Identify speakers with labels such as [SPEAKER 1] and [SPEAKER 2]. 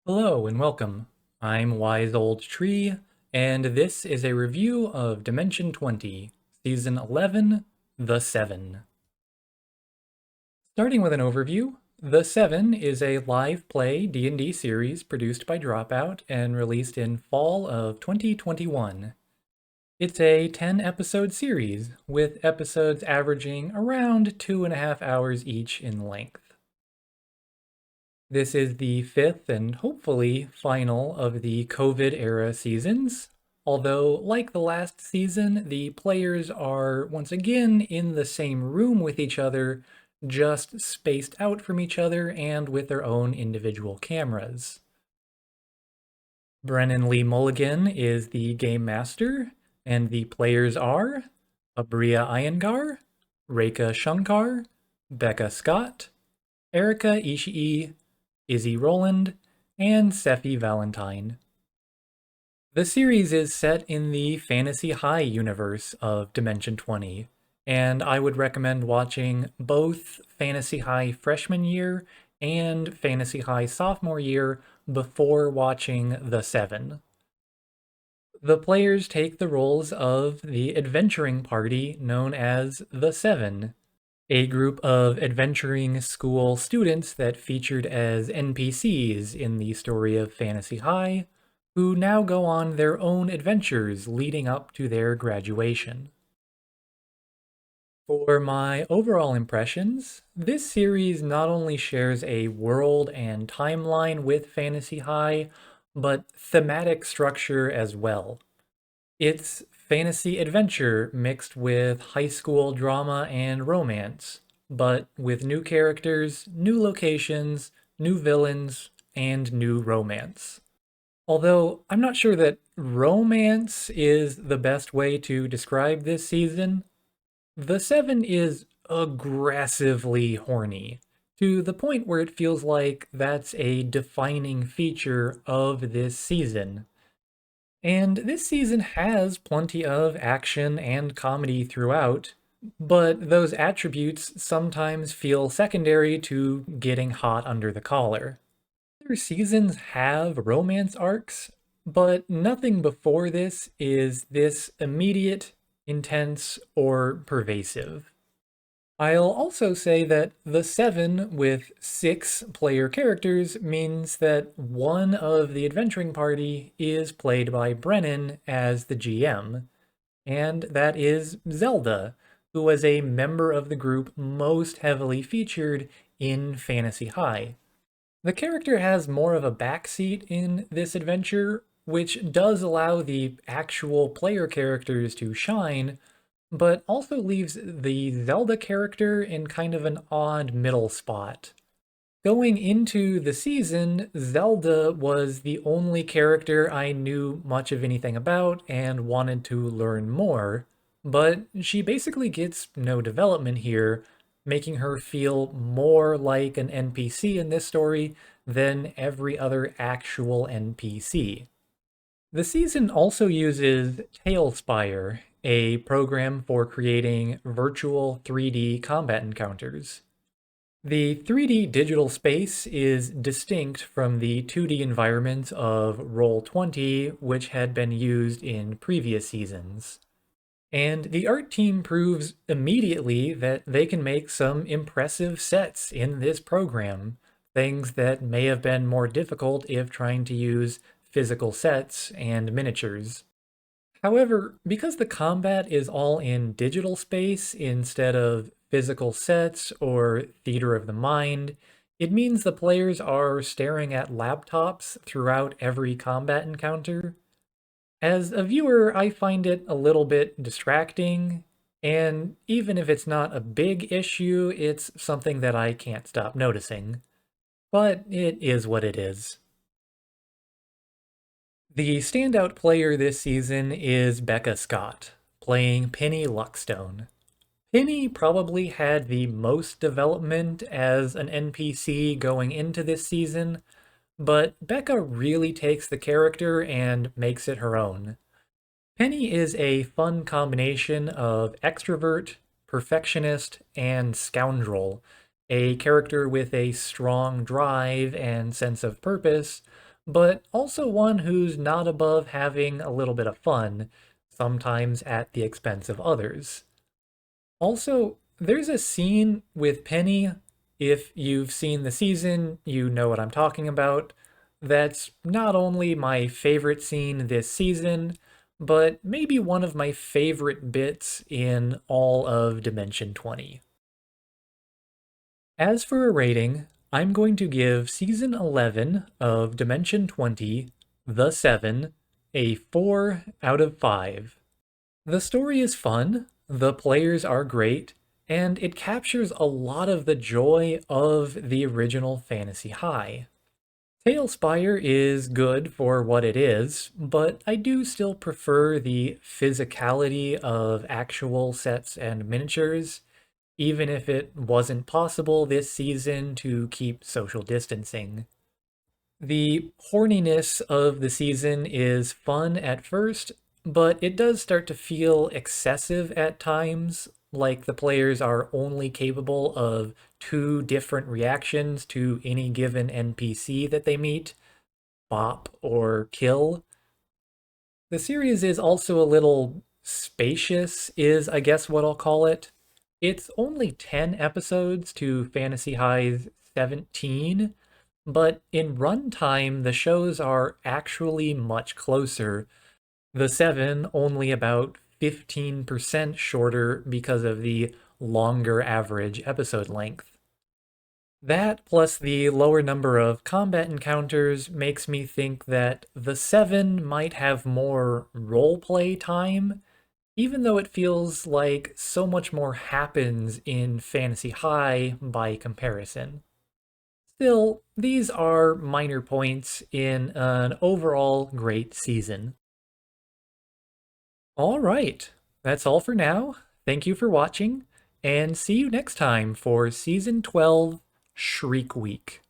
[SPEAKER 1] Hello and welcome. I'm Wise Old Tree, and this is a review of Dimension 20, Season 11, The Seven. Starting with an overview, The Seven is a live play D&D series produced by Dropout and released in fall of 2021. It's a 10-episode series, with episodes averaging around 2.5 hours each in length. This is the fifth and hopefully final of the COVID-era seasons, although like the last season, the players are once again in the same room with each other, just spaced out from each other and with their own individual cameras. Brennan Lee Mulligan is the game master, and the players are Abriya Iyengar, Rekha Shankar, Becca Scott, Erica Ishii, Izzy Rowland, and Sephi Valentine. The series is set in the Fantasy High universe of Dimension 20, and I would recommend watching both Fantasy High freshman year and Fantasy High sophomore year before watching The Seven. The players take the roles of the adventuring party known as The Seven, a group of adventuring school students that featured as NPCs in the story of Fantasy High, who now go on their own adventures leading up to their graduation. For my overall impressions, this series not only shares a world and timeline with Fantasy High, but thematic structure as well. It's fantasy adventure mixed with high school drama and romance, but with new characters, new locations, new villains, and new romance. Although I'm not sure that romance is the best way to describe this season, The Seven is aggressively horny, to the point where it feels like that's a defining feature of this season. And this season has plenty of action and comedy throughout, but those attributes sometimes feel secondary to getting hot under the collar. Other seasons have romance arcs, but nothing before this is this immediate, intense, or pervasive. I'll also say that the 7 with 6 player characters means that one of the adventuring party is played by Brennan as the GM, and that is Zelda, who was a member of the group most heavily featured in Fantasy High. The character has more of a backseat in this adventure, which does allow the actual player characters to shine, but also leaves the Zelda character in kind of an odd middle spot. Going into the season, Zelda was the only character I knew much of anything about and wanted to learn more, but she basically gets no development here, making her feel more like an NPC in this story than every other actual NPC. The season also uses Tailspire, a program for creating virtual 3D combat encounters. The 3D digital space is distinct from the 2D environment of Roll20, which had been used in previous seasons. And the art team proves immediately that they can make some impressive sets in this program, things that may have been more difficult if trying to use physical sets and miniatures. However, because the combat is all in digital space instead of physical sets or theater of the mind, it means the players are staring at laptops throughout every combat encounter. As a viewer, I find it a little bit distracting, and even if it's not a big issue, it's something that I can't stop noticing. But it is what it is. The standout player this season is Becca Scott, playing Penny Luckstone. Penny probably had the most development as an NPC going into this season, but Becca really takes the character and makes it her own. Penny is a fun combination of extrovert, perfectionist, and scoundrel, a character with a strong drive and sense of purpose, but also one who's not above having a little bit of fun, sometimes at the expense of others. Also, there's a scene with Penny, if you've seen the season, you know what I'm talking about. That's not only my favorite scene this season, but maybe one of my favorite bits in all of Dimension 20. As for a rating, I'm going to give Season 11 of Dimension 20, The 7, a 4 out of 5. The story is fun, the players are great, and it captures a lot of the joy of the original Fantasy High. Tailspire is good for what it is, but I do still prefer the physicality of actual sets and miniatures, even if it wasn't possible this season to keep social distancing. The horniness of the season is fun at first, but it does start to feel excessive at times, like the players are only capable of two different reactions to any given NPC that they meet, bop or kill. The series is also a little spacious, is I guess what I'll call it. It's only 10 episodes to Fantasy High's 17, but in runtime, the shows are actually much closer. The 7 only about 15% shorter because of the longer average episode length. That plus the lower number of combat encounters makes me think that the 7 might have more roleplay time, even though it feels like so much more happens in Fantasy High by comparison. Still, these are minor points in an overall great season. All right, that's all for now. Thank you for watching, and see you next time for Season 12, Shriek Week.